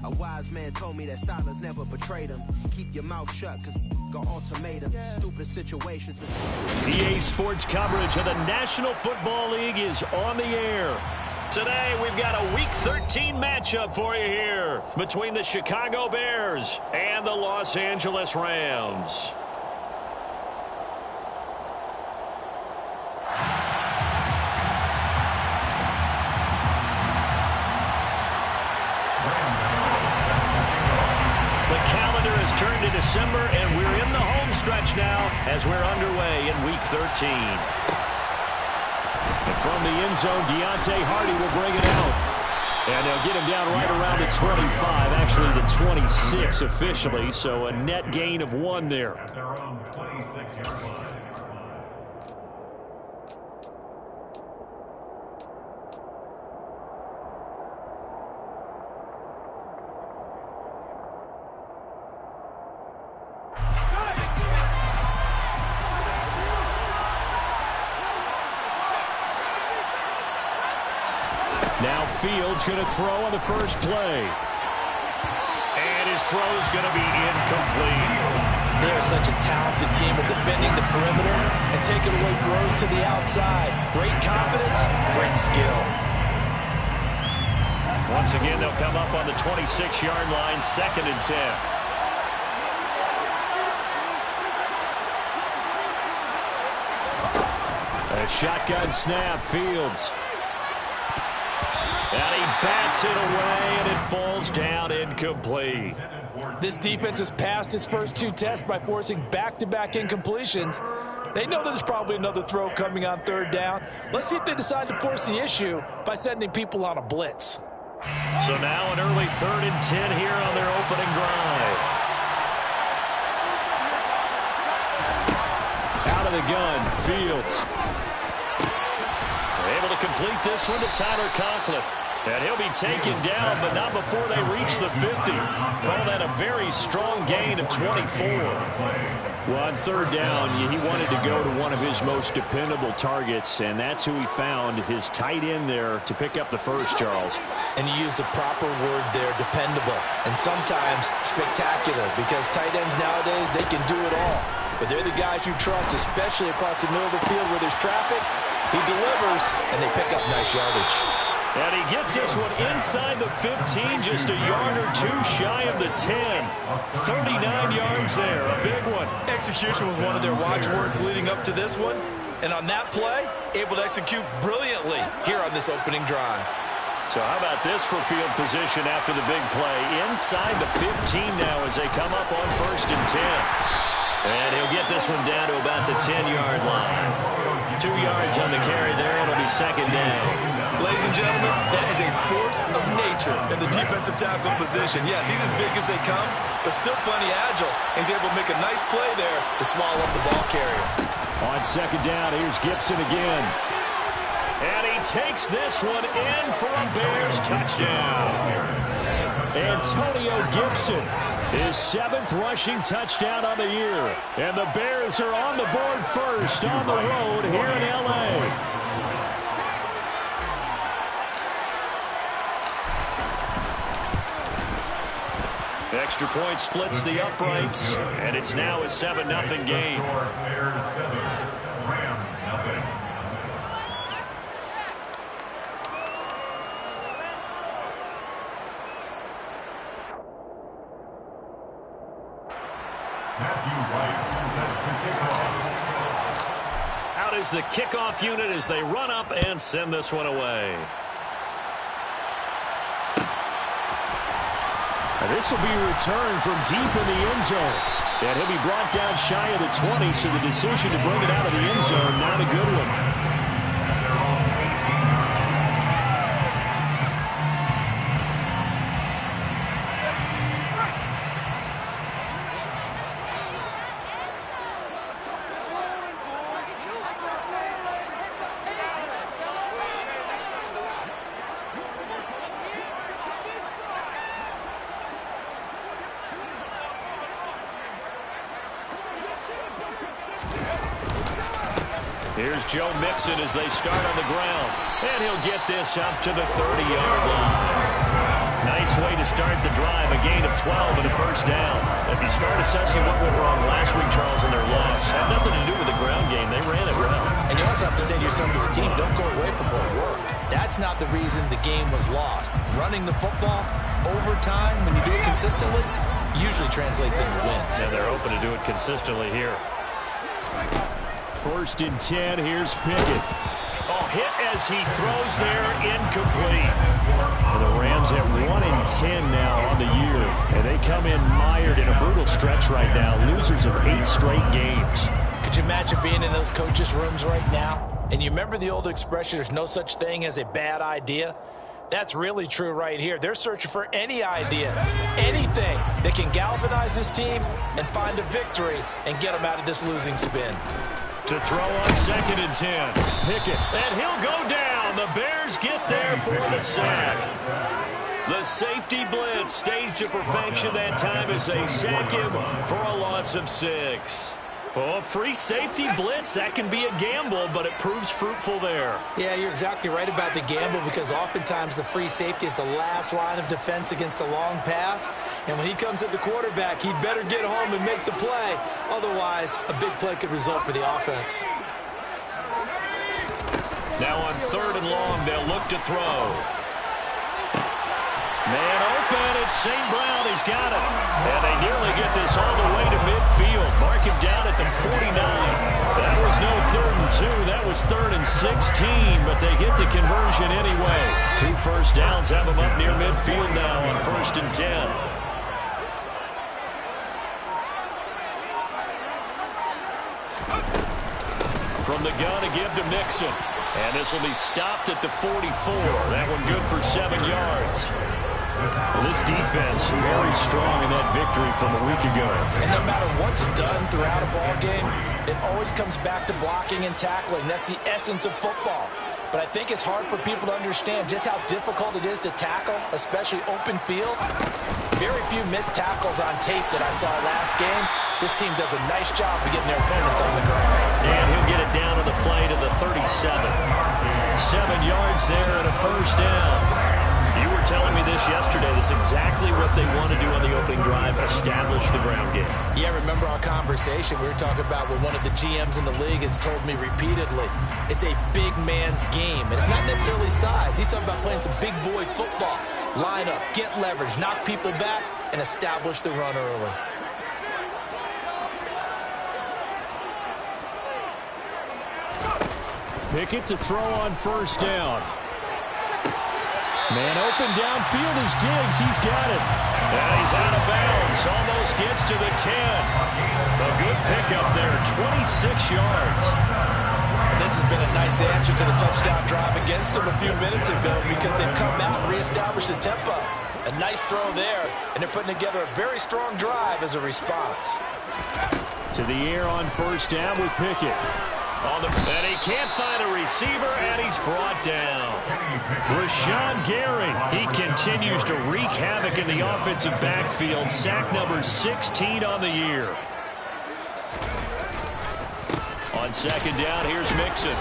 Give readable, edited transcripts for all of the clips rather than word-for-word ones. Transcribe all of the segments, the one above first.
A wise man told me that silence never betrayed him. Keep your mouth shut, cause got ultimatums. Stupid situations. EA Sports coverage of the National Football League is on the air. Today, we've got a Week 13 matchup for you here between the Chicago Bears and the Los Angeles Rams. The calendar has turned to December, and we're in the home stretch now as we're underway in Week 13. And from the end zone, Deontay Hardy will bring it out. And they'll get him down right around the 25, actually the 26 officially, so a net gain of 1 there. At their own 26-yard line. Now Fields going to throw on the first play. And his throw is going to be incomplete. They're such a talented team at defending the perimeter and taking away throws to the outside. Great confidence, great skill. Once again, they'll come up on the 26-yard line, 2nd and 10. A shotgun snap, Fields. And he bats it away, and it falls down incomplete. This defense has passed its first 2 tests by forcing back-to-back incompletions. They know there's probably another throw coming on 3rd down. Let's see if they decide to force the issue by sending people on a blitz. So now an early 3rd and 10 here on their opening drive. Out of the gun, Fields. Able to complete this one to Tyler Conklin. And he'll be taken down, but not before they reach the 50. Call that a very strong gain of 24. Well, on 3rd down, he wanted to go to one of his most dependable targets, and that's who he found, his tight end there, to pick up the first, Charles. And you use the proper word there, dependable, and sometimes spectacular, because tight ends nowadays, they can do it all. But they're the guys you trust, especially across the middle of the field where there's traffic. He delivers, and they pick up nice yardage. And he gets this one inside the 15, just a yard or 2 shy of the 10. 39 yards there, a big one. Execution was one of their watchwords leading up to this one. And on that play, able to execute brilliantly here on this opening drive. So how about this for field position after the big play? Inside the 15 now as they come up on 1st and 10. And he'll get this one down to about the 10-yard line. 2 yards on the carry there. It'll be 2nd down. Ladies and gentlemen, that is a force of nature in the defensive tackle position. Yes, he's as big as they come, but still plenty agile. He's able to make a nice play there to swallow up the ball carrier. On 2nd down, here's Gibson again. And he takes this one in for a Bears touchdown. Antonio Gibson, his 7th rushing touchdown on the year. And the Bears are on the board first on the road here in L.A. Extra point splits the uprights, and it's now a 7-0 game. Bears 7, Rams 0. Matthew White set to kick off. Out is the kickoff unit as they run up and send this one away. This will be returned from deep in the end zone. And he'll be brought down shy of the 20, so the decision to bring it out of the end zone, not a good one. Here's Joe Mixon as they start on the ground. And he'll get this up to the 30-yard line. Nice way to start the drive, a gain of 12 and a first down. If you start assessing what went wrong last week, Charles, in their loss, had nothing to do with the ground game. They ran it well. And you also have to say to yourself as a team, don't go away from what worked. That's not the reason the game was lost. Running the football over time, when you do it consistently, usually translates into wins. And they're open to do it consistently here. 1st and 10, here's Pickett. Oh, hit as he throws there, incomplete. And the Rams at 1-10 now on the year. And they come in mired in a brutal stretch right now. Losers of 8 straight games. Could you imagine being in those coaches' rooms right now? And you remember the old expression, there's no such thing as a bad idea? That's really true right here. They're searching for any idea, anything that can galvanize this team and find a victory and get them out of this losing spin. To throw on 2nd and 10. Pickett. And he'll go down. The Bears get there for the sack. The safety blitz staged to perfection that time as they sack him for a loss of 6. Oh, free safety blitz, that can be a gamble, but it proves fruitful there. Yeah, you're exactly right about the gamble because oftentimes the free safety is the last line of defense against a long pass. And when he comes at the quarterback, he'd better get home and make the play. Otherwise, a big play could result for the offense. Now on 3rd and long, they'll look to throw. Man open, it's St. Brown, he's got it. And they nearly get this all the way to midfield. Mark him down at the 49. That was no 3rd and 2, that was 3rd and 16, but they get the conversion anyway. 2 first downs have them up near midfield now on 1st and 10. From the gun to give to Mixon. And this will be stopped at the 44. That one good for 7 yards. Well, this defense very strong in that victory from a week ago. And no matter what's done throughout a ball game, it always comes back to blocking and tackling. That's the essence of football. But I think it's hard for people to understand just how difficult it is to tackle, especially open field. Very few missed tackles on tape that I saw last game. This team does a nice job of getting their opponents on the ground. And he'll get it down to the play to the 37. 7 yards there and a first down. You were telling me this yesterday. That's exactly what they want to do on the opening drive, establish the ground game. Yeah, remember our conversation? We were talking about what one of the GMs in the league has told me repeatedly. It's a big man's game, and it's not necessarily size. He's talking about playing some big boy football. Line up, get leverage, knock people back, and establish the run early. Pickett to throw on first down. Man open downfield is Diggs. He's got it. And he's out of bounds. Almost gets to the 10. A good pickup there, 26 yards. And this has been a nice answer to the touchdown drive against them a few minutes ago because they've come out and reestablished the tempo. A nice throw there, and they're putting together a very strong drive as a response. To the air on first down with Pickett. And he can't find a receiver, and he's brought down. Rashawn Gary, he continues to wreak havoc in the offensive backfield. Sack number 16 on the year. On 2nd down, here's Mixon.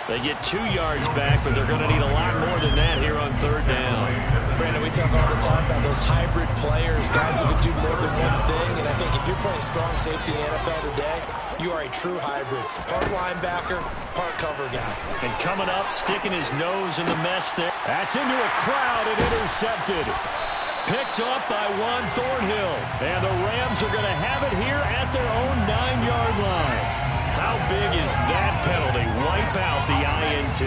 They get 2 yards back, but they're going to need a lot more than that here on 3rd down. Brandon, we talk all the time about those hybrid players, guys who can do more than one thing. And I think if you're playing strong safety in the NFL today, you are a true hybrid. Part linebacker, part cover guy. And coming up, sticking his nose in the mess there. That's into a crowd and intercepted. Picked up by Juan Thornhill. And the Rams are going to have it here at their own 9-yard line. How big is that penalty? Wipe out the INT.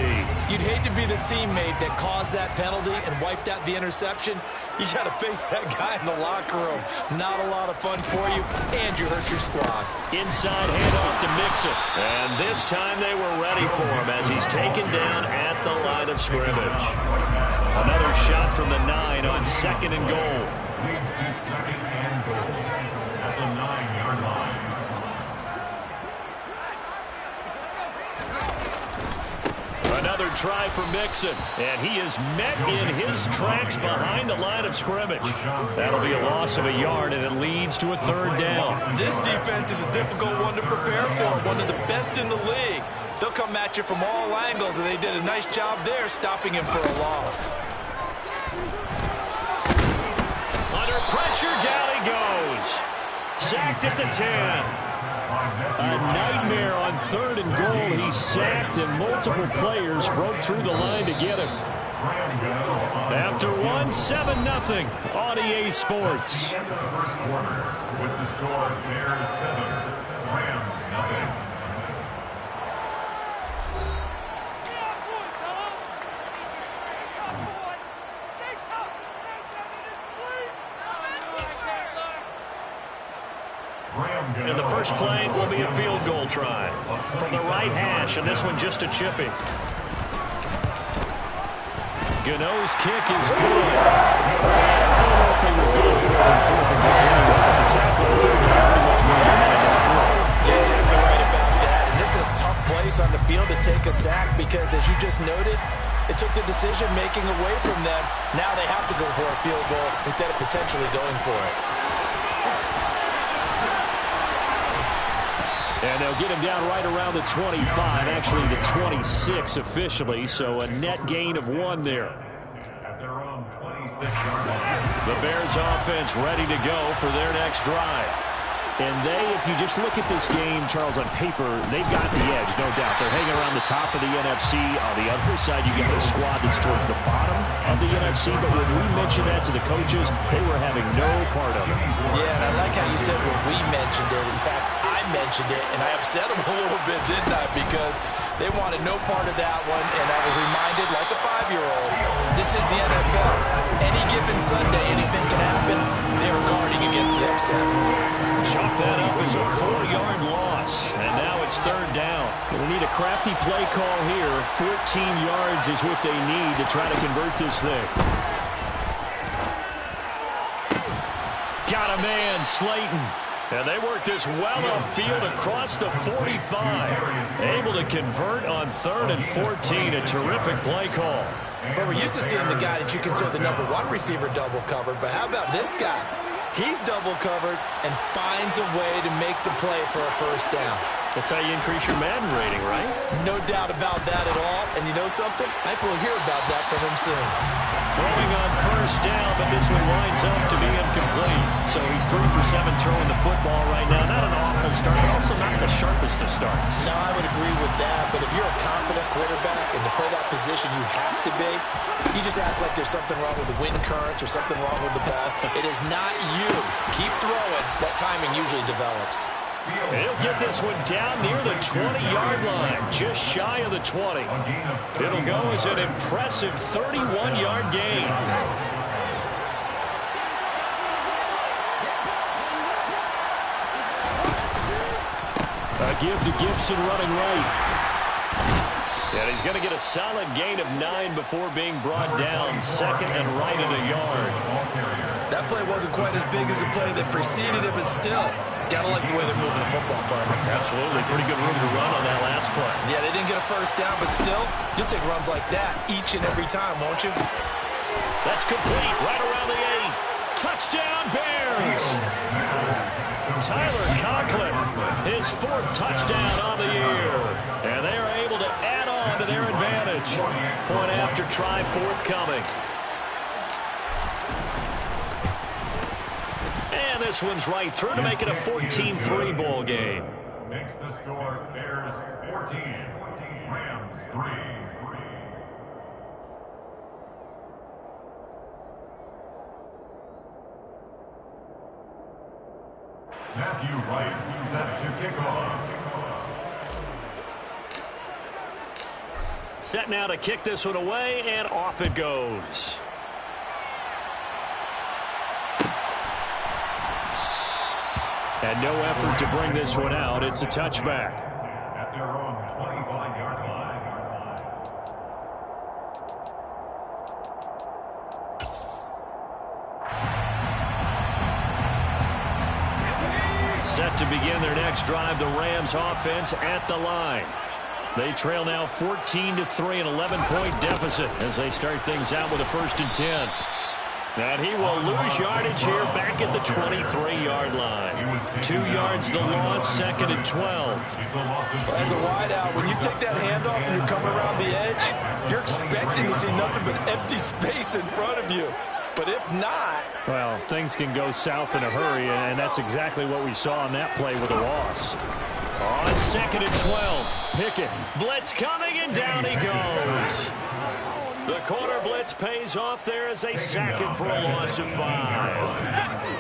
You'd hate to be the teammate that caused that penalty and wiped out the interception. You got to face that guy in the locker room. Not a lot of fun for you, and you hurt your squad. Inside handoff to Mixon. And this time they were ready for him as he's taken down at the line of scrimmage. Another shot from the 9 on 2nd and goal. Leads to 2nd and goal at the 9-yard line. Another try for Mixon, and he is met in his tracks behind the line of scrimmage. That'll be a loss of a yard, and it leads to a 3rd down. This defense is a difficult one to prepare for, one of the best in the league. They'll come at you from all angles, and they did a nice job there stopping him for a loss. sacked at the 10. A nightmare on 3rd and goal. He's sacked, and multiple players broke through the line to get him. After one, 7-0 on EA Sports. At the end of the first quarter, with the score, Bears 7, Rams 0. And the first play will be a field goal try from the right hash, and this one just a chippy. Gano's kick is good. I don't know if they would go for it on 4th and goal anyway, but the sack on 3rd and pretty much made it on 4th. You're exactly right about that. And this is a tough place on the field to take a sack because, as you just noted, it took the decision-making away from them. Now they have to go for a field goal instead of potentially going for it. And they'll get him down right around the 25, actually the 26 officially, so a net gain of 1 there. At their own 26-yard line. The Bears offense ready to go for their next drive. And they, if you just look at this game, Charles, on paper, they've got the edge, no doubt. They're hanging around the top of the NFC. On the other side, you got a squad that's towards the bottom of the NFC. But when we mentioned that to the coaches, they were having no part of it. Yeah, and I like how you said when we mentioned it. In fact, I mentioned it, and I upset them a little bit, didn't I? Because they wanted no part of that one, and I was reminded, like a 5-year-old, this is the NFL. Any given Sunday, anything can happen. They were guarding against the upset. Chalk that up as a 4-yard loss, and now it's 3rd down. We need a crafty play call here. 14 yards is what they need to try to convert this thing. Got a man, Slayton. And they work this well upfield across the 45. Able to convert on 3rd and 14. A terrific play call. But we're used to seeing the guy that you consider the number 1 receiver double covered. But how about this guy? He's double covered and finds a way to make the play for a first down. That's how you increase your Madden rating, right? No doubt about that at all. And you know something? I think we'll hear about that from him soon. Throwing on first down, but this one winds up to be incomplete. So he's 3 for 7 throwing the football right now. Not an awful start, but also not the sharpest of starts. No, I would agree with that. But if you're a confident quarterback and to play that position you have to be, you just act like there's something wrong with the wind currents or something wrong with the ball. It is not you. Keep throwing. That timing usually develops. He'll get this one down near the 20-yard line, just shy of the 20. It'll go as an impressive 31-yard gain. A give to Gibson running right. And he's going to get a solid gain of 9 before being brought down, 2nd and right at a yard. That play wasn't quite as big as the play that preceded it, but still, got to like the way they're moving the football, partner. Absolutely. Pretty good room to run on that last play. Yeah, they didn't get a first down, but still, you'll take runs like that each and every time, won't you? That's complete. Right around the 8. Touchdown, Bears! Tyler Conklin, his 4th touchdown on the year. And they are able to add on to their advantage. Point after try forthcoming. And this one's right through to make it a 14-3 ball game. Makes the score Bears 14, Rams 3. Matthew Wright set to kick off. Set now to kick this one away, and off it goes. And no effort to bring this one out. It's a touchback. At their own 25-yard line. Set to begin their next drive, the Rams offense at the line. They trail now 14-3, an 11-point deficit as they start things out with a 1st and 10. And he will lose yardage here back at the 23-yard line. 2 yards the loss, 2nd and 12. As a wideout, when you take that handoff and you're coming around the edge, you're expecting to see nothing but empty space in front of you. But if not... Well, things can go south in a hurry, and that's exactly what we saw on that play with a loss. On 2nd and 12, Pickett. Blitz coming, and down he goes. The corner blitz pays off there as they sack him for a loss of 5.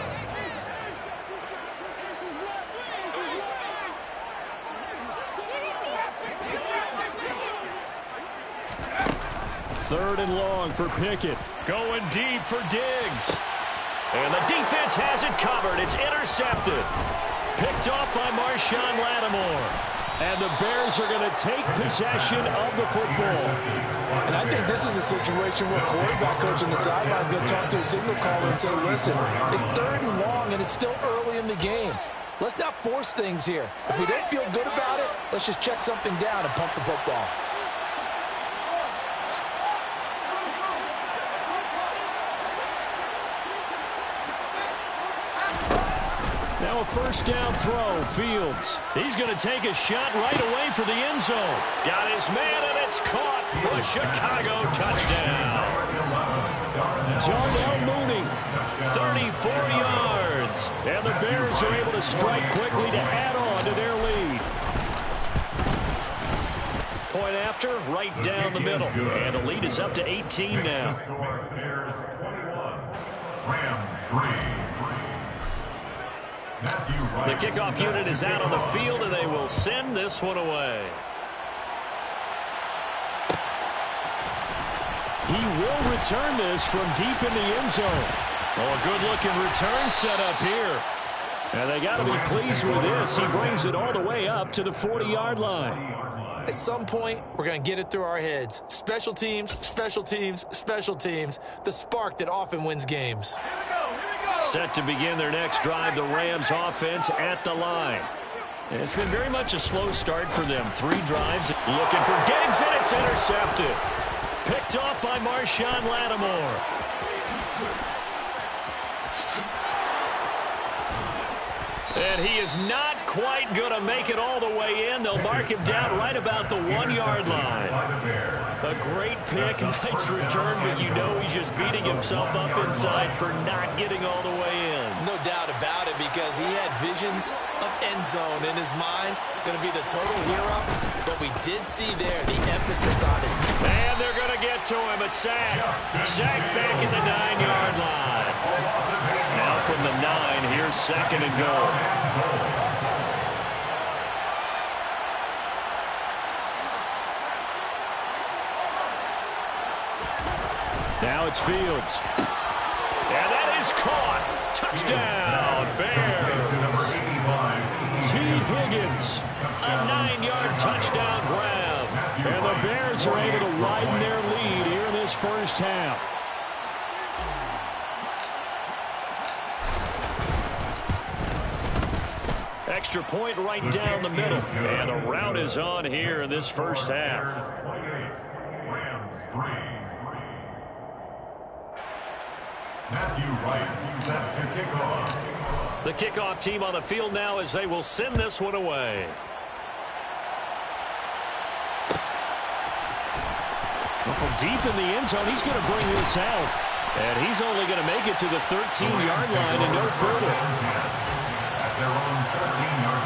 Third and long for Pickett. Going deep for Diggs. And the defense has it covered. It's intercepted. Picked off by Marshawn Lattimore. And the Bears are going to take possession of the football. And I think this is a situation where quarterback coach on the sideline is going to talk to a signal caller and say, listen, it's 3rd and long and it's still early in the game. Let's not force things here. If we don't feel good about it, let's just check something down and pump the football. Now a first down throw, Fields. He's going to take a shot right away for the end zone. Got his man, and it's caught for a Chicago touchdown. Darnell Mooney, 34 yards. And the Bears are able to strike quickly to add on to their lead. Point after, right down the middle. And the lead is up to 18 now. Bears 21, Rams 3. The kickoff unit is out on the field, and they will send this one away. He will return this from deep in the end zone. Oh, a good-looking return set up here. And they got to be pleased with this. He brings it all the way up to the 40-yard line. At some point, we're going to get it through our heads. Special teams, special teams, special teams. The spark that often wins games. Set to begin their next drive, the Rams offense at the line. And it's been very much a slow start for them. 3 drives, looking for Diggs, and it's intercepted. Picked off by Marshawn Lattimore. And he is not quite going to make it all the way in. They'll mark him down right about the 1-yard line. A great pick, nice return, but you know he's just beating himself up inside for not getting all the way in. No doubt about it, because he had visions of end zone in his mind. Going to be the total hero, but we did see there the emphasis on his... And they're going to get to him, a sack. Sack back at the 9-yard line. Now from the 9, here's 2nd and goal. Now it's Fields. And that is caught. Touchdown, Bears. T. Higgins, a 9-yard touchdown grab. And the Bears are able to widen their lead here in this first half. Extra point right down the middle. And the route is on here in this first half. Rams 3. Matthew Wright set to kick off. The kickoff team on the field now as they will send this one away. Well, from deep in the end zone, he's going to bring this out. And he's only going to make it to the 13-yard line and no further. At their own 13-yard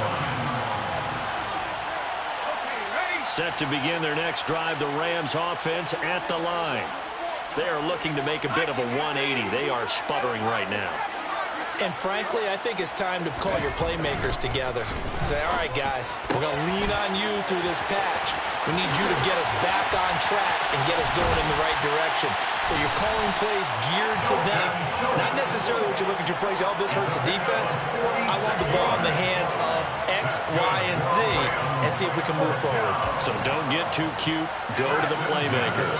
line. Set to begin their next drive, the Rams offense at the line. They are looking to make a bit of a 180. They are sputtering right now. And frankly, I think it's time to call your playmakers together and say, all right, guys, we're going to lean on you through this patch. We need you to get us back on track and get us going in the right direction. So you're calling plays geared to them. Not necessarily what you look at your plays, oh, this hurts the defense. I want the ball in the hands of X, Y, and Z and see if we can move forward. So don't get too cute. Go to the playmakers.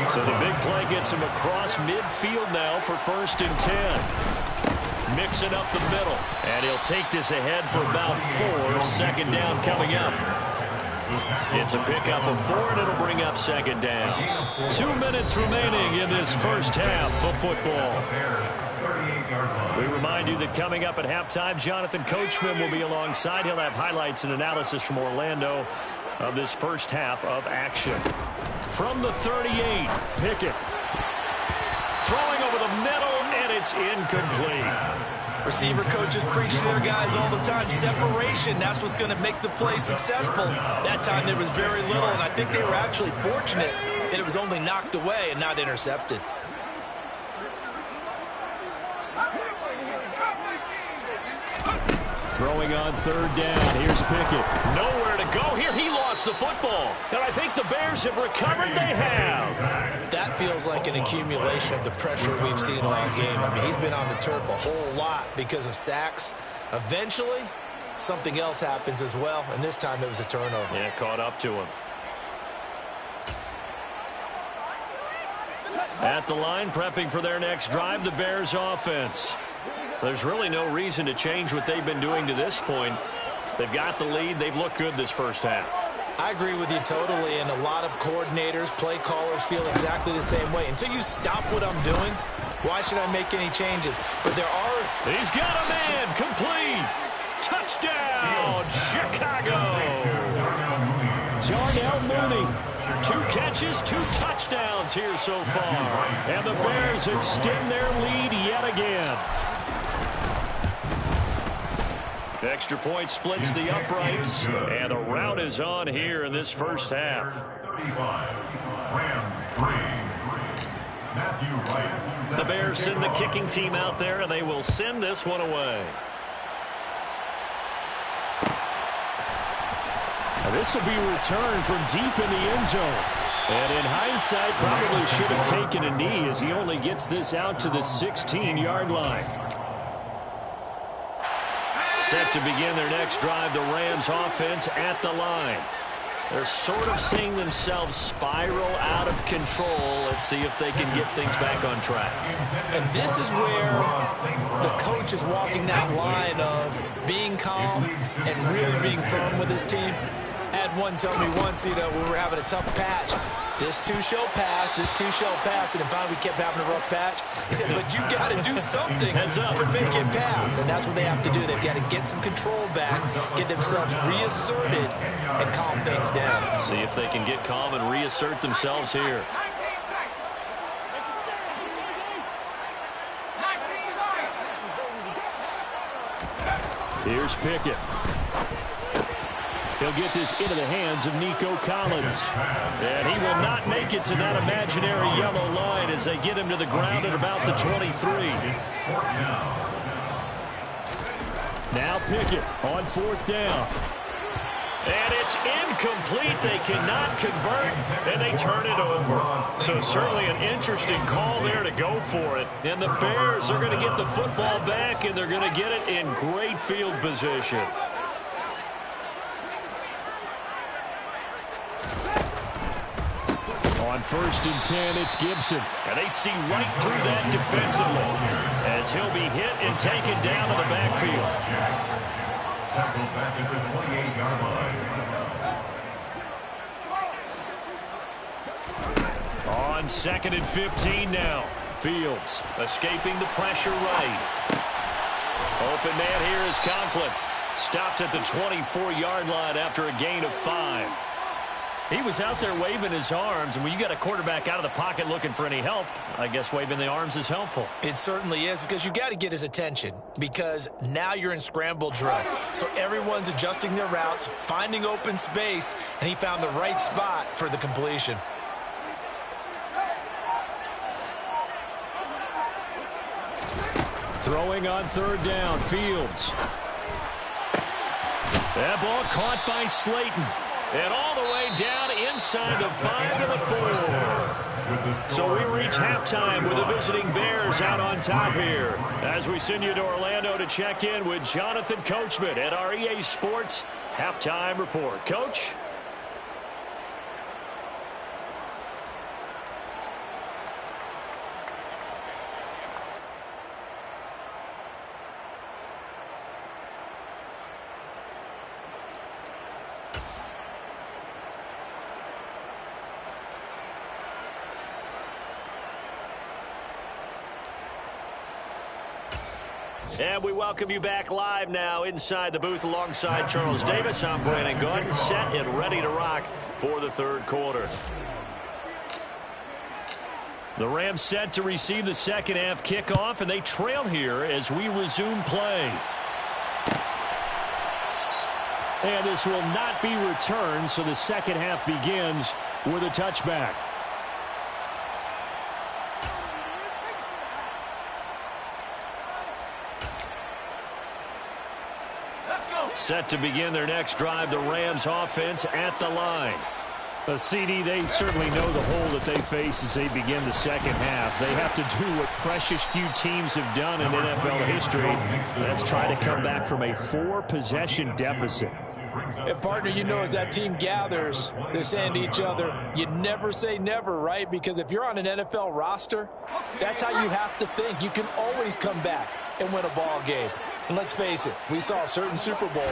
So the big play gets him across midfield now for 1st and 10. Mixing up the middle. And he'll take this ahead for about 4. 2nd down coming up. It's a pickup of 4, and it'll bring up 2nd down. 2 minutes remaining in this first half of football. We remind you that coming up at halftime, Jonathan Coachman will be alongside. He'll have highlights and analysis from Orlando of this first half of action. From the 38, Pickett. Throwing over the middle. it's incomplete. Receiver coaches preach to their guys all the time. Separation, that's what's going to make the play successful. That time there was very little, and I think they were actually fortunate that it was only knocked away and not intercepted. Throwing on third down. Here's Pickett. Nowhere to go here. He lost the football. And I think the Bears have recovered. They have. That feels like an accumulation of the pressure we've seen all game. I mean, he's been on the turf a whole lot because of sacks. Eventually, something else happens as well, and this time it was a turnover. Yeah, caught up to him. At the line, prepping for their next drive, the Bears offense. There's really no reason to change what they've been doing to this point. They've got the lead. They've looked good this first half. I agree with you totally, and a lot of coordinators, play callers feel exactly the same way. Until you stop what I'm doing, why should I make any changes? But there are... He's got a man. Complete. Touchdown, Chicago. Darnell Mooney. 2 catches, 2 touchdowns here so far. And the Bears extend their lead yet again. Extra point splits the uprights, and the rout is on here in this first half. 35, Rams 3. The Bears send the kicking team out there, and they will send this one away. Now this will be returned from deep in the end zone. And in hindsight, probably should have taken a knee as he only gets this out to the 16-yard line. Set to begin their next drive, the Rams offense at the line. They're sort of seeing themselves spiral out of control. Let's see if they can get things back on track. And this is where the coach is walking that line of being calm and really being firm with his team. I had one tell me once, we were having a tough patch. This too shall pass, this too shall pass. And finally we kept having a rough patch. He said, but you got to do something to make it pass. And that's what they have to do. They've got to get some control back, get themselves reasserted, and calm things down. See if they can get calm and reassert themselves here. Here's Pickett. He'll get this into the hands of Nico Collins. And he will not make it to that imaginary yellow line as they get him to the ground at about the 23. Now Pickett on 4th down. And it's incomplete. They cannot convert, and they turn it over. So certainly an interesting call there to go for it. And the Bears are going to get the football back, and they're going to get it in great field position. On 1st and 10, it's Gibson. And they see right through that defensively as he'll be hit and taken down to the backfield. Tackled back at the 28-yard line. On 2nd and 15 now. Fields escaping the pressure right. Open man here is Conklin. Stopped at the 24-yard line after a gain of 5. He was out there waving his arms, and when you got a quarterback out of the pocket looking for any help, I guess waving the arms is helpful. It certainly is, because you got to get his attention, because now you're in scramble drill. So everyone's adjusting their routes, finding open space, and he found the right spot for the completion. Throwing on 3rd down, Fields. That ball caught by Slayton. And all the way down inside the 5 to the 4. So we reach halftime with the visiting Bears out on top here. As we send you to Orlando to check in with Jonathan Coachman at our EA Sports Halftime Report. Coach? And we welcome you back live now inside the booth alongside Charles Davis. I'm Brandon Gordon, set and ready to rock for the 3rd quarter. The Rams set to receive the second half kickoff, and they trail here as we resume play. And this will not be returned, so the second half begins with a touchback. Set to begin their next drive, the Rams offense at the line. CD, they certainly know the hole that they face as they begin the second half. They have to do what precious few teams have done in NFL history. That's try to come back from a 4-possession deficit. And partner, you know, as that team gathers, they're saying to each other, you never say never, right? Because if you're on an NFL roster, that's how you have to think. You can always come back and win a ball game. And let's face it, we saw a certain Super Bowl,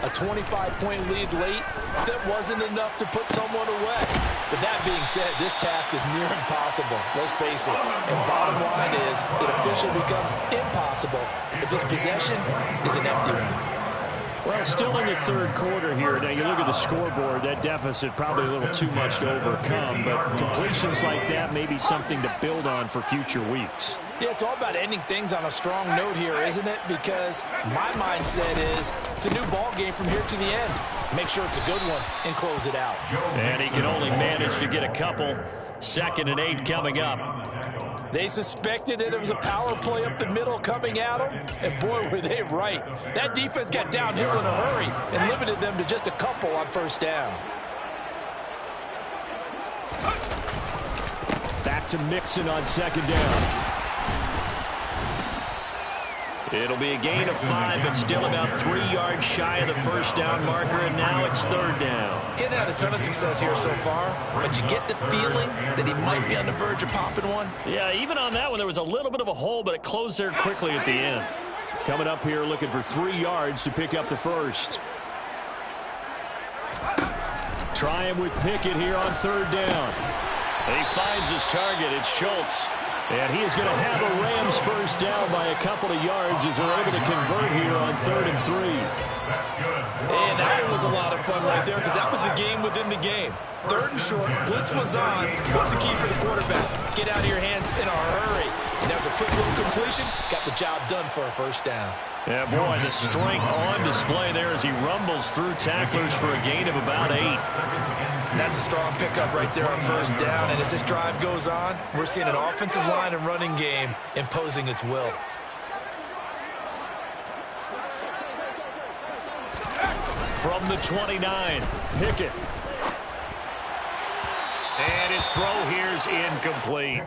a 25-point lead late that wasn't enough to put someone away. But that being said, this task is near impossible. Let's face it. And bottom line is, it officially becomes impossible if this possession is an empty one. Well, still in the third quarter here. Now, you look at the scoreboard, that deficit probably a little too much to overcome, but completions like that may be something to build on for future weeks. Yeah, it's all about ending things on a strong note here, isn't it? Because my mindset is it's a new ball game from here to the end. Make sure it's a good one and close it out. And he can only manage to get a couple. 2nd and 8 coming up. They suspected that it was a power play up the middle coming at them, and boy, were they right. That defense got downhill in a hurry and limited them to just a couple on first down. Back to Mixon on 2nd down. It'll be a gain of 5, but still about 3 yards shy of the first down marker, and now it's 3rd down. He hadn't had a ton of success here so far, but you get the feeling that he might be on the verge of popping one. Yeah, even on that one, there was a little bit of a hole, but it closed there quickly at the end. Coming up here looking for 3 yards to pick up the first. Trying with Pickett here on 3rd down. And he finds his target. It's Schultz. And he is going to have a Rams first down by a couple of yards as they're able to convert here on 3rd and 3. And that one was a lot of fun right there because that was the game within the game. 3rd and short, blitz was on. What's the key for the quarterback? Get out of your hands in a hurry. And that was a quick little completion. Got the job done for a first down. Yeah, boy, the strength on display there as he rumbles through tacklers for a gain of about 8. And that's a strong pickup right there on first down. And as this drive goes on, we're seeing an offensive line and running game imposing its will. From the 29, Pickett. And his throw here is incomplete.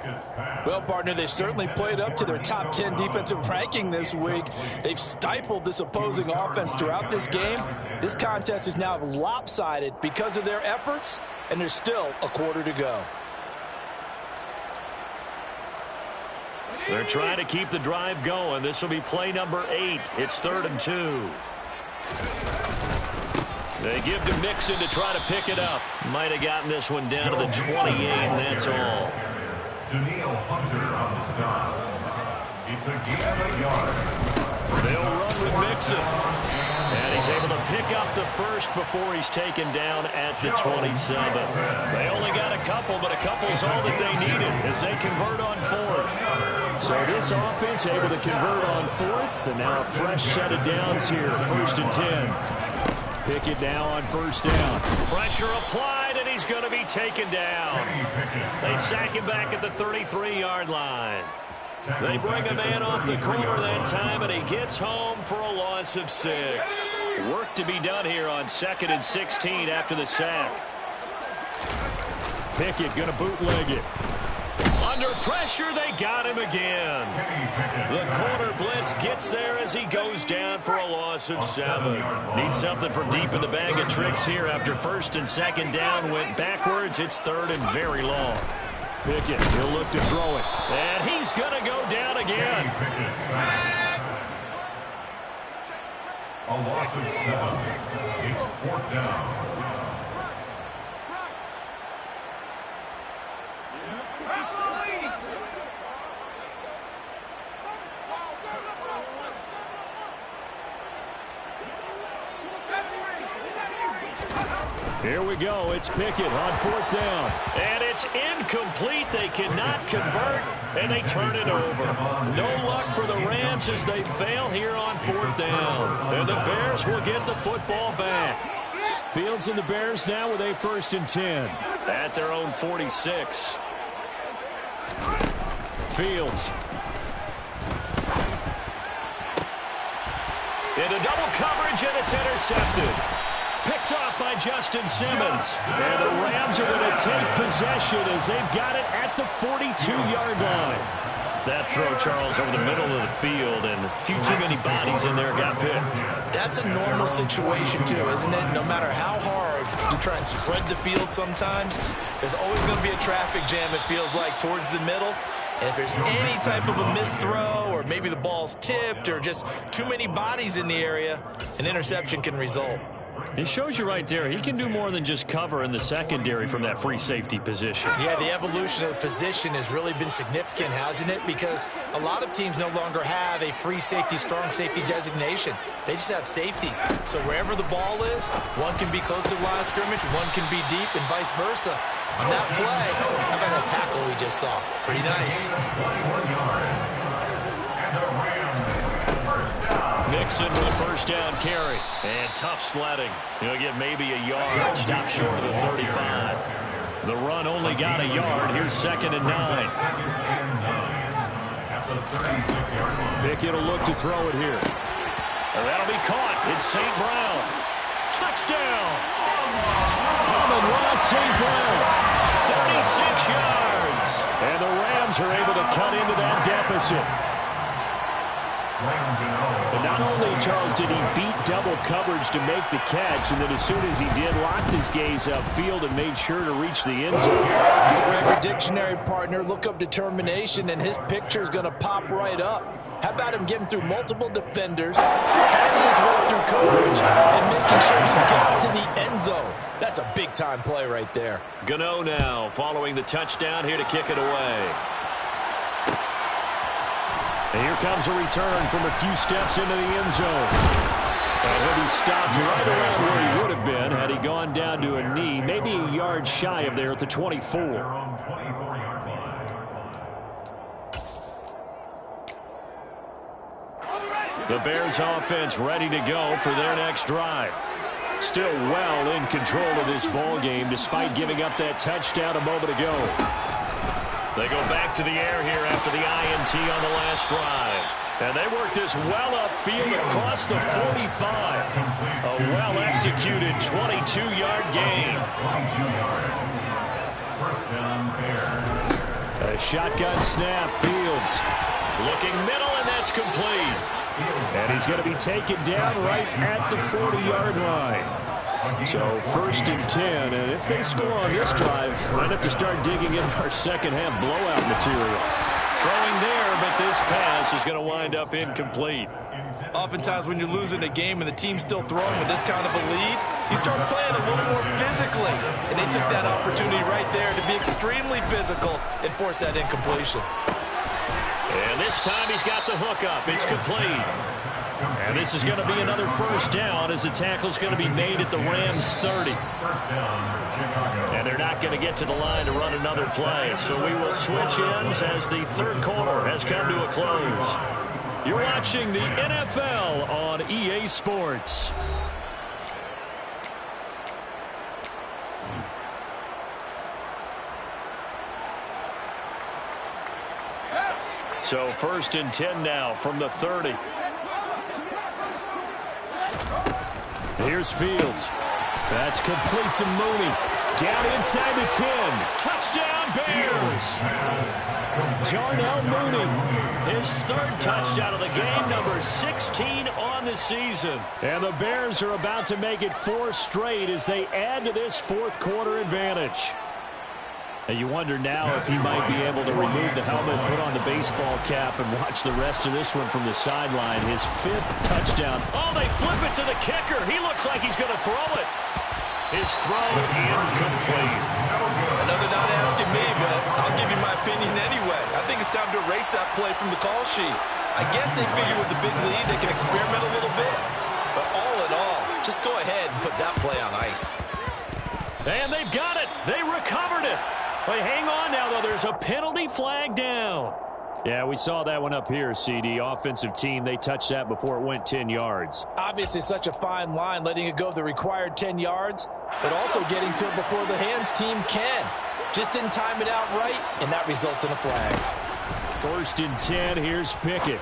Well, partner, they've certainly played up to their top 10 defensive ranking this week. They've stifled this opposing offense throughout this game. This contest is now lopsided because of their efforts, and there's still a quarter to go. They're trying to keep the drive going. This will be play number 8. It's 3rd and 2. They give to Mixon to try to pick it up. Might have gotten this one down to the 28, and that's all. Daniil Hunter on the stop. It's a gain of a yard. They'll run with Mixon. And he's able to pick up the first before he's taken down at the 27. They only got a couple, but a couple's all that they needed as they convert on 4th. So this offense able to convert on 4th, and now a fresh set of downs here, 1st and 10. Pickett now on first down. Pressure applied, and he's going to be taken down. They sack him back at the 33-yard line. They bring a man off the corner that time, and he gets home for a loss of 6. Work to be done here on 2nd and 16 after the sack. Pickett going to bootleg it. Under pressure, they got him again. The corner blitz gets there as he goes down for a loss of 7. Need something from deep in the bag of tricks here after 1st and 2nd down went backwards. It's 3rd and very long. Pickett, he'll look to throw it. And he's going to go down again. A loss of 7. It's 4th down. Here we go. It's Pickett on 4th down. And it's incomplete. They cannot convert, and they turn it over. No luck for the Rams as they fail here on 4th down. And the Bears will get the football back. Fields and the Bears now with a 1st and 10. At their own 46. Fields. Into double coverage, and it's intercepted. Picked off by Justin Simmons. And the Rams are going to take possession as they've got it at the 42-yard line. That throw, Charles, over the middle of the field, and a few too many bodies in there got picked. That's a normal situation, too, isn't it? No matter how hard you try and spread the field sometimes, there's always going to be a traffic jam, it feels like, towards the middle. And if there's any type of a missed throw, or maybe the ball's tipped, or just too many bodies in the area, an interception can result. It shows you right there, he can do more than just cover in the secondary from that free safety position. Yeah, the evolution of the position has really been significant, hasn't it? Because a lot of teams no longer have a free safety, strong safety designation. They just have safeties. So wherever the ball is, one can be close to the line of scrimmage, one can be deep, and vice versa. On that play, how about that tackle we just saw? Pretty nice. 21 yards. And the Rams first down. Nixon with a 1st down carry. And tough sledding. He'll get maybe a yard. Stop short of the 35. The run only got a yard. Here's 2nd and 9. At the 36-yard line. Pickett will look to throw it here. And that'll be caught. It's St. Brown. Touchdown. Amon-Ra St. Brown. 36 yards. And the Rams are able to cut into that deficit. But not only, Charles, did he beat double coverage to make the catch, and then as soon as he did, locked his gaze upfield and made sure to reach the end zone. Good grab your dictionary, partner. Look up determination, and his picture is going to pop right up. How about him getting through multiple defenders, finding his way through coverage, and making sure he got to the end zone? That's a big-time play right there. Gano now following the touchdown here to kick it away. And here comes a return from a few steps into the end zone. And he'll be stopped right around where he would have been had he gone down to a knee, maybe a yard shy of there at the 24. The Bears offense ready to go for their next drive. Still well in control of this ball game despite giving up that touchdown a moment ago. They go back to the air here after the INT on the last drive. And they work this well upfield across the 45. A well-executed 22-yard gain. A shotgun snap, Fields. Looking middle, and that's complete. And he's going to be taken down right at the 40-yard line. So 1st and 10, and if they score on this drive, might have to start digging in our second-half blowout material. Throwing there, but this pass is going to wind up incomplete. Oftentimes when you're losing a game and the team's still throwing with this kind of a lead, you start playing a little more physically. And they took that opportunity right there to be extremely physical and force that incompletion. And this time he's got the hook up. It's complete. And this is going to be another 1st down as the tackle's going to be made at the Rams 30. And they're not going to get to the line to run another play. So we will switch ends as the 3rd quarter has come to a close. You're watching the NFL on EA Sports. So 1st and 10 now from the 30. Here's Fields. That's complete to Mooney. Down inside the 10. Touchdown Bears. Darnell Mooney. His 3rd touchdown of the game, number 16 on the season. And the Bears are about to make it 4 straight as they add to this 4th quarter advantage. And you wonder now if he might be able to remove the helmet, put on the baseball cap, and watch the rest of this one from the sideline. His 5th touchdown. Oh, they flip it to the kicker. He looks like he's going to throw it. His throw incomplete. Another not asking me, but I'll give you my opinion anyway. I think it's time to erase that play from the call sheet. I guess they figure with the big lead they can experiment a little bit. But all in all, just go ahead and put that play on ice. And they've got it. They recovered it. But hang on now, though. There's a penalty flag down. Yeah, we saw that one up here, CD. Offensive team, they touched that before it went 10 yards. Obviously such a fine line, letting it go the required 10 yards, but also getting to it before the hands team can. Just didn't time it out right, and that results in a flag. 1st and 10, here's Pickett.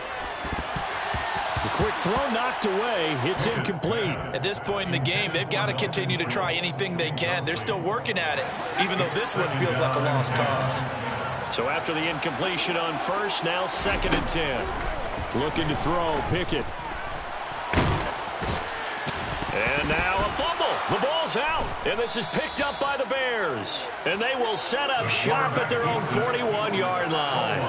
The quick throw knocked away. It's incomplete. At this point in the game, they've got to continue to try anything they can. They're still working at it, even though this one feels like a lost cause. So after the incompletion on 1st, now 2nd and 10. Looking to throw, Pickett. And now a fumble. The ball's out, and this is picked up by the Bears. And they will set up shop at their own 41-yard line.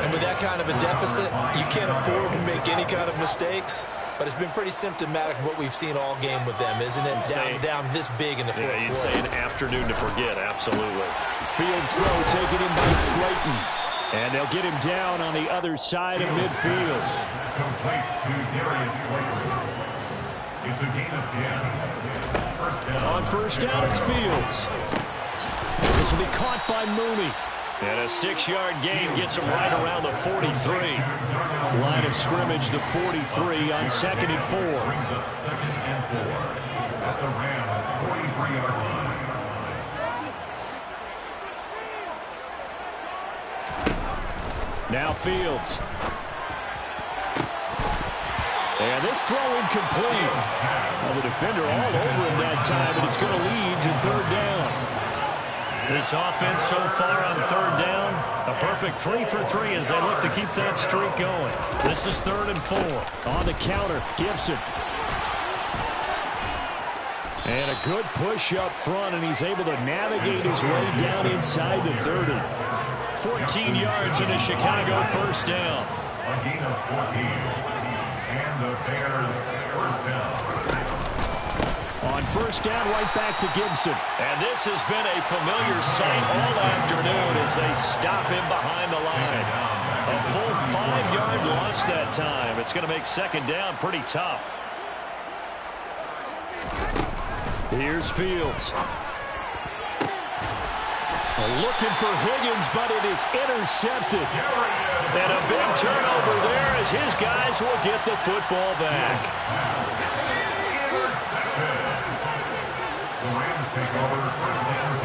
And with that kind of a deficit, you can't afford to make any kind of mistakes. But it's been pretty symptomatic of what we've seen all game with them, isn't it? Down this big in the fourth quarter. You'd say an afternoon to forget, absolutely. Fields throw taken in by Slayton. And they'll get him down on the other side of midfield. Complete to Darius Slayton. It's a gain of 10. On 1st down, it's Fields. This will be caught by Mooney. And a 6-yard gain gets him right around the 43. Line of scrimmage, the 43 on 2nd and 4. Brings up 2nd and 4 at the Rams' 43-yard line. Now Fields. And this throw incomplete. Well, the defender all over him that time, and it's going to lead to 3rd down. This offense so far on 3rd down, a perfect 3 for 3 as they look to keep that streak going. This is 3rd and 4. On the counter, Gibson. And a good push up front, and he's able to navigate his way down inside the 30. 14 yards in a Chicago 1st down. A gain of 14. And the Bears 1st down. On 1st down, right back to Gibson. And this has been a familiar sight all afternoon as they stop him behind the line. A full 5-yard loss that time. It's going to make 2nd down pretty tough. Here's Fields. Looking for Higgins, but it is intercepted. And a big turnover there as his guys will get the football back. The Rams take over 1st and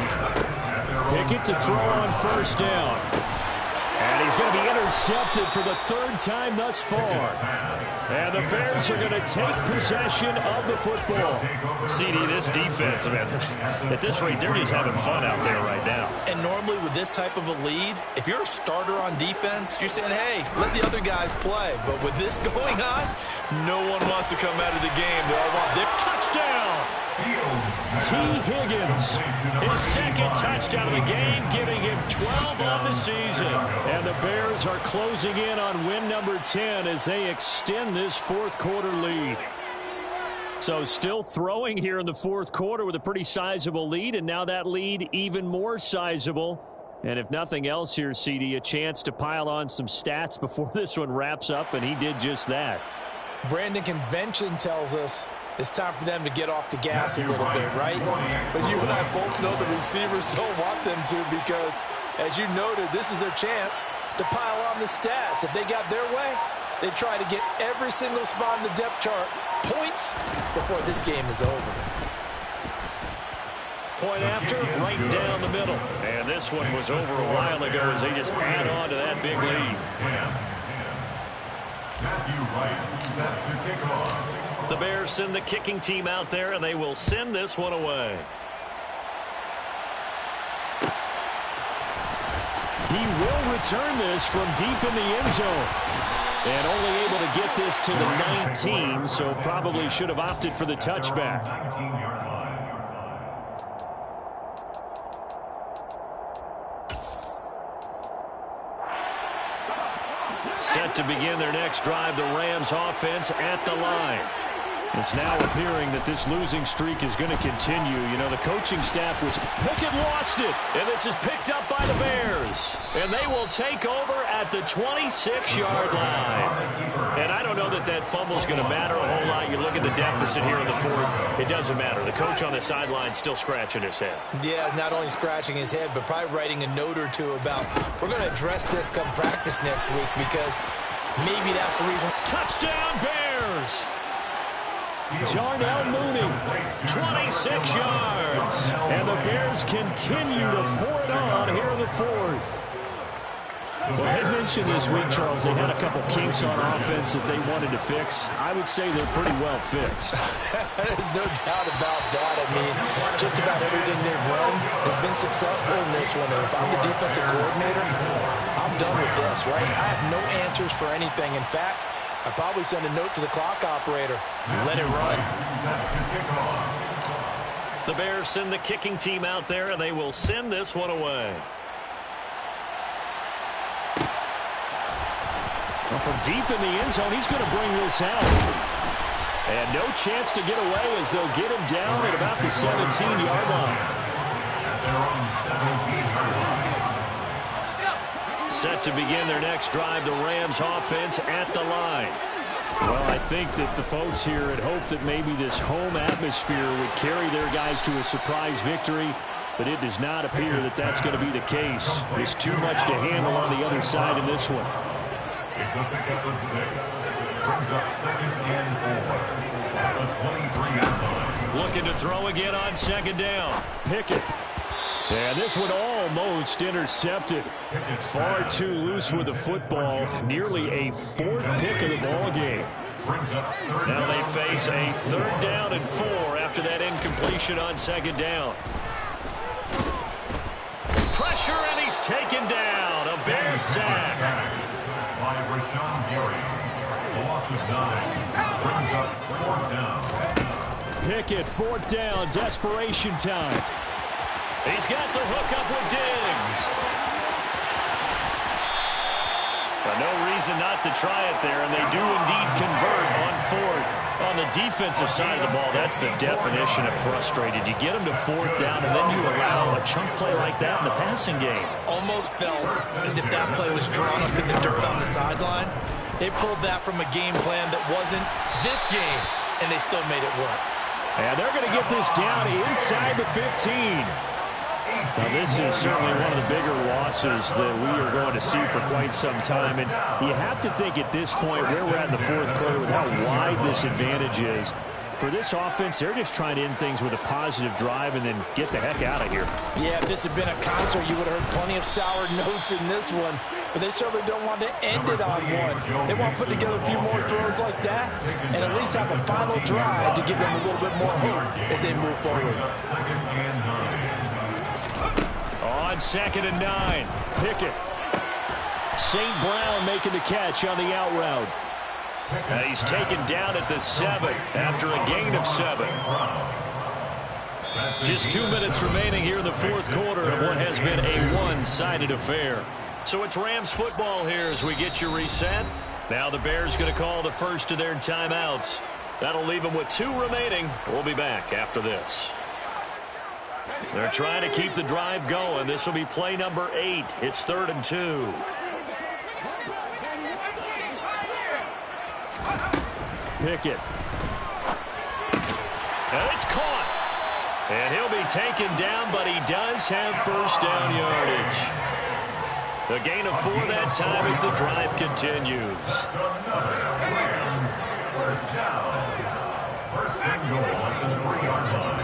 10. Pickett to throw on 1st down. And he's going to be intercepted for the 3rd time thus far. And the Bears are going to take possession of the football. CD, this defense, man, at this rate, they're just having fun out there right now. And normally with this type of a lead, if you're a starter on defense, you're saying, hey, let the other guys play. But with this going on, no one wants to come out of the game. They all want their touchdown. T. Higgins, his 2nd touchdown of the game, giving him 12 on the season. And the Bears are closing in on win number 10 as they extend this 4th quarter lead. So still throwing here in the 4th quarter with a pretty sizable lead, and now that lead even more sizable. And if nothing else here, CD, a chance to pile on some stats before this one wraps up, and he did just that. Brandon, convention tells us it's time for them to get off the gas a little bit, right? But you and I both know the receivers don't want them to because, as you noted, this is their chance to pile on the stats. If they got their way, they try to get every single spot in the depth chart points before this game is over. Point after, right down the middle. And this one was over a while ago as they just add on to that big lead. Matthew Wright set to kick off. The Bears send the kicking team out there, and they will send this one away. He will return this from deep in the end zone. And only able to get this to the 19, so probably should have opted for the touchback. 19-yard line. Set to begin their next drive, the Rams offense at the line. It's now appearing that this losing streak is going to continue. You know, the coaching staff was Pickett lost it, and this is picked up by the Bears. And they will take over at the 26-yard line. And I don't know that that fumble is going to matter a whole lot. You look at the deficit here in the fourth, it doesn't matter. The coach on the sideline still scratching his head. Yeah, not only scratching his head, but probably writing a note or two about, we're going to address this come practice next week, because maybe that's the reason. Touchdown, Bears! Darnell Mooney, 26 yards. And the Bears continue to pour it on here in the fourth. Well, I had mentioned this week, Charles, they had a couple kinks on offense that they wanted to fix. I would say they're pretty well fixed. There's no doubt about that. I mean, just about everything they've run has been successful in this one. And if I'm the defensive coordinator, I'm done with this, right? I have no answers for anything. In fact, I'd probably send a note to the clock operator. Let it run. The Bears send the kicking team out there, and they will send this one away. Well, from deep in the end zone, he's going to bring this out. And no chance to get away as they'll get him down at about the 17-yard line. Set to begin their next drive, the Rams offense at the line. Well, I think that the folks here had hoped that maybe this home atmosphere would carry their guys to a surprise victory, but it does not appear that that's going to be the case. There's too much to handle on the other side in this one. It's a pickup of 6. Brings up 2nd and 4 at the 23-yard line. Looking to throw again on 2nd down. Pickett. And this one almost intercepted. Far too loose with the football. Nearly a 4th pick of the ball game. Now they face a 3rd down and 4 after that incompletion on 2nd down. Pressure, and he's taken down. A Bears sack. By Rashawn Gary. A loss of 9. Brings up 4th down. Pickett, 4th down. Desperation time. He's got the hook up with Diggs. But no reason not to try it there, and they do indeed convert on 4th. On the defensive side of the ball, that's the definition of frustrated. You get them to 4th down, and then you allow a chunk play like that in the passing game. Almost felt as if that play was drawn up in the dirt on the sideline. They pulled that from a game plan that wasn't this game, and they still made it work. And they're going to get this down inside the 15. Now, this is certainly one of the bigger losses that we are going to see for quite some time. And you have to think at this point where we're at in the fourth quarter with how wide this advantage is. For this offense, they're just trying to end things with a positive drive and then get the heck out of here. Yeah, if this had been a concert, you would have heard plenty of sour notes in this one. But they certainly don't want to end it on one. They want to put together a few more throws like that and at least have a final drive to give them a little bit more hope as they move forward. On 2nd and 9, Pickett. St. Brown making the catch on the out route. He's taken down at the 7th after a gain of 7. Just 2 minutes remaining here in the fourth quarter of what has been a one-sided affair. So it's Rams football here as we get you reset. Now the Bears going to call the first of their timeouts. That'll leave them with 2 remaining. We'll be back after this. They're trying to keep the drive going. This will be play number 8. It's 3rd and 2. Pickett. And it's caught. And he'll be taken down, but he does have first down yardage. The gain of 4 that time as the drive continues. First down. First and goal at the 3-yard line.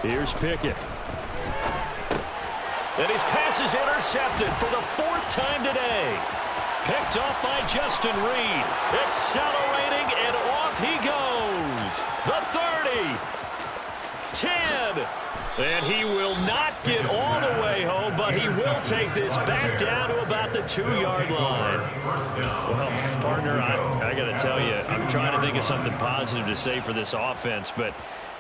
Here's Pickett. And his pass is intercepted for the 4th time today. Picked off by Justin Reed. Accelerating, and off he goes. The 30. 10. And he will not get all the way home, but he will take this back down to about the 2-yard line. Well, partner, I got to tell you, I'm trying to think of something positive to say for this offense, but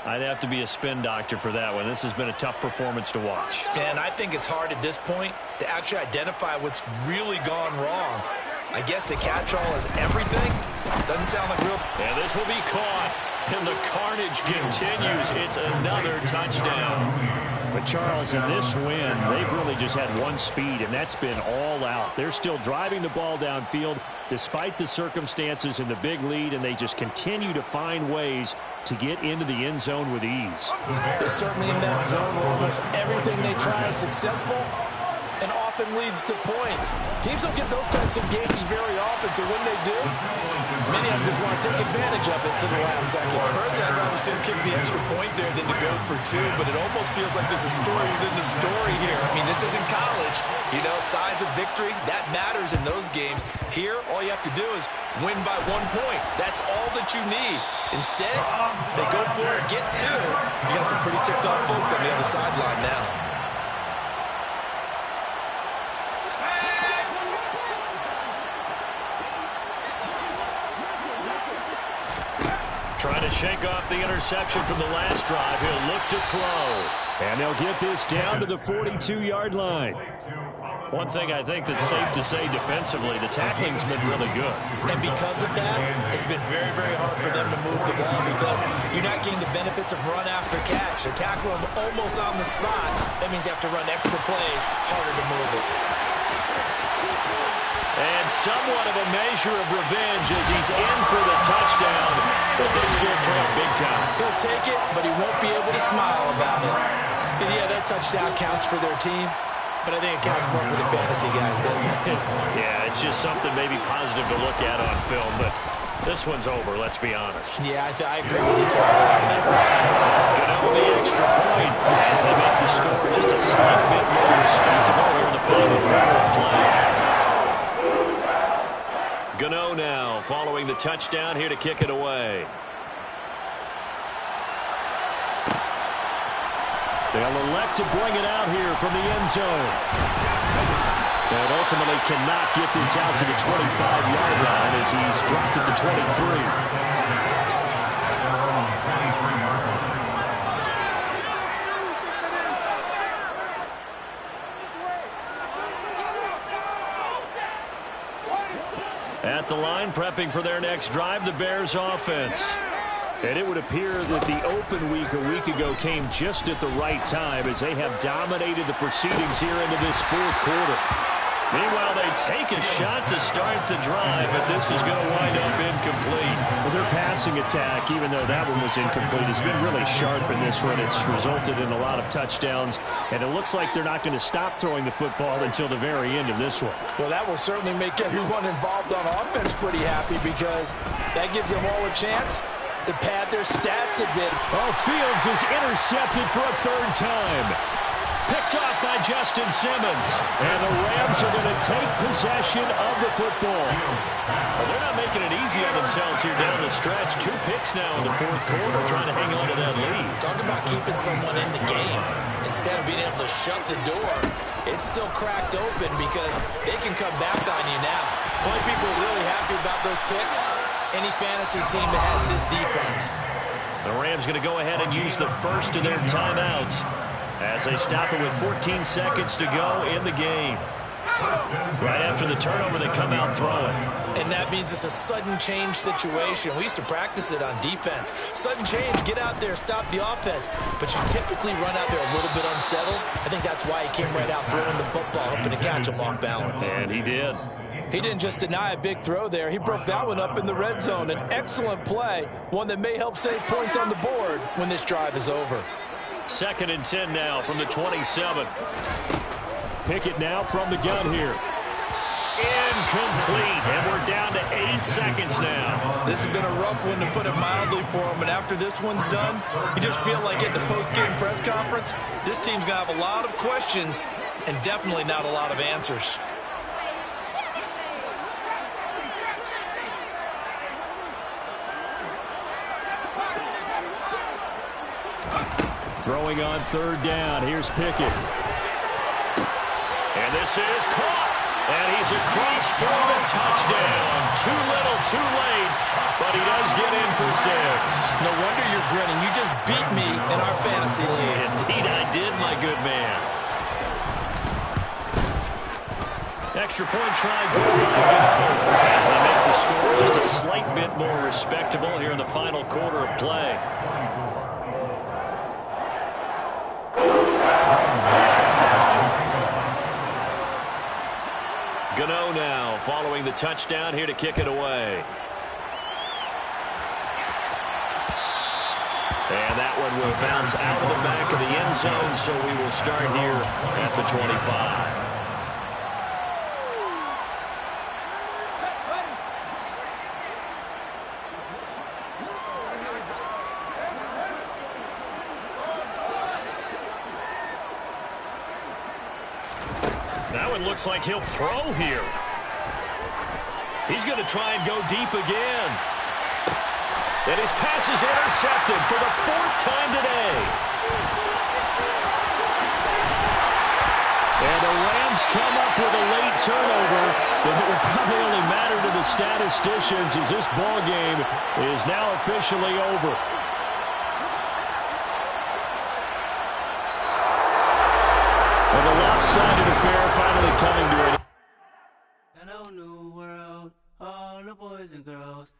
I'd have to be a spin doctor for that one. This has been a tough performance to watch. And I think it's hard at this point to actually identify what's really gone wrong. I guess the catch-all is everything. Doesn't sound like real. And this will be caught. And the carnage continues. It's another touchdown. But, Charles, in this win, they've really just had one speed, and that's been all out. They're still driving the ball downfield despite the circumstances in the big lead, and they just continue to find ways to get into the end zone with ease. They're certainly in that zone where almost everything they try is successful and often leads to points. Teams don't get those types of games very often, so when they do, many of them just want to take advantage of it to the last second. Personally, I'd rather see him kick the extra point there than to go for two, but it almost feels like there's a story within the story here. I mean, this isn't college. You know, size of victory, that matters in those games. Here, all you have to do is win by 1 point. That's all that you need. Instead, they go for it, get two. You got some pretty ticked off folks on the other sideline now. Trying to shake off the interception from the last drive. He'll look to throw. And they'll get this down to the 42-yard line. One thing I think that's safe to say defensively, the tackling's been really good. And because of that, it's been very, very hard for them to move the ball because you're not getting the benefits of run after catch. They tackle them almost on the spot. That means you have to run extra plays, harder to move it. And somewhat of a measure of revenge as he's in for the touchdown, but they still trail big time. He'll take it, but he won't be able to smile about it. And yeah, that touchdown counts for their team, but I think it counts more for the fantasy guys, doesn't it? Yeah, it's just something maybe positive to look at on film, but this one's over, let's be honest. Yeah, I agree with you totally on that one. Gonna the extra point as they make the score just a slight bit more respectable here in the final quarter of play. Gano now following the touchdown here to kick it away. They'll elect to bring it out here from the end zone. And ultimately cannot get this out to the 25-yard line as he's dropped at the 23. At the line, prepping for their next drive, the Bears offense. And it would appear that the open week a week ago came just at the right time as they have dominated the proceedings here into this fourth quarter. Meanwhile, they take a shot to start the drive, but this is going to wind up incomplete. Well, their passing attack, even though that one was incomplete, has been really sharp in this one. It's resulted in a lot of touchdowns, and it looks like they're not going to stop throwing the football until the very end of this one. Well, that will certainly make everyone involved on offense pretty happy because that gives them all a chance to pad their stats a bit. Oh, Fields is intercepted for a third time. Picked off by Justin Simmons. And the Rams are going to take possession of the football. Well, they're not making it easy on themselves here down the stretch. 2 picks now in the fourth quarter trying to hang on to that lead. Talk about keeping someone in the game. Instead of being able to shut the door, it's still cracked open because they can come back on you now. Only people are really happy about those picks, any fantasy team that has this defense. The Rams going to go ahead and use the first of their timeouts as they stop it with 14 seconds to go in the game. Right after the turnover, they come out throwing. And that means it's a sudden change situation. We used to practice it on defense. Sudden change, get out there, stop the offense. But you typically run out there a little bit unsettled. I think that's why he came right out throwing the football, hoping to catch him off balance. And he did. He didn't just deny a big throw there. He broke that one up in the red zone. An excellent play, one that may help save points on the board when this drive is over. 2nd and 10 now from the 27. Pickett now from the gun here. Incomplete, and we're down to 8 seconds now. This has been a rough one, to put it mildly, for him. And after this one's done, you just feel like at the post-game press conference, this team's going to have a lot of questions and definitely not a lot of answers. Throwing on 3rd down. Here's Pickett. And this is caught. And he's across for the touchdown. Too little, too late. But he does get in for 6. No wonder you're grinning. You just beat me in our fantasy league. Indeed I did, my good man. Extra point try good by Gano as they make the score just a slight bit more respectable here in the final quarter of play. Gano now following the touchdown here to kick it away. And that one will bounce out of the back of the end zone, so we will start here at the 25. That one looks like he'll throw here. He's going to try and go deep again. And his pass is intercepted for the 4th time today. And the Rams come up with a late turnover, but it will probably only matter to the statisticians as this ball game is now officially over. And the lopsided affair finally coming to an end. Hello, new world, all the boys and girls.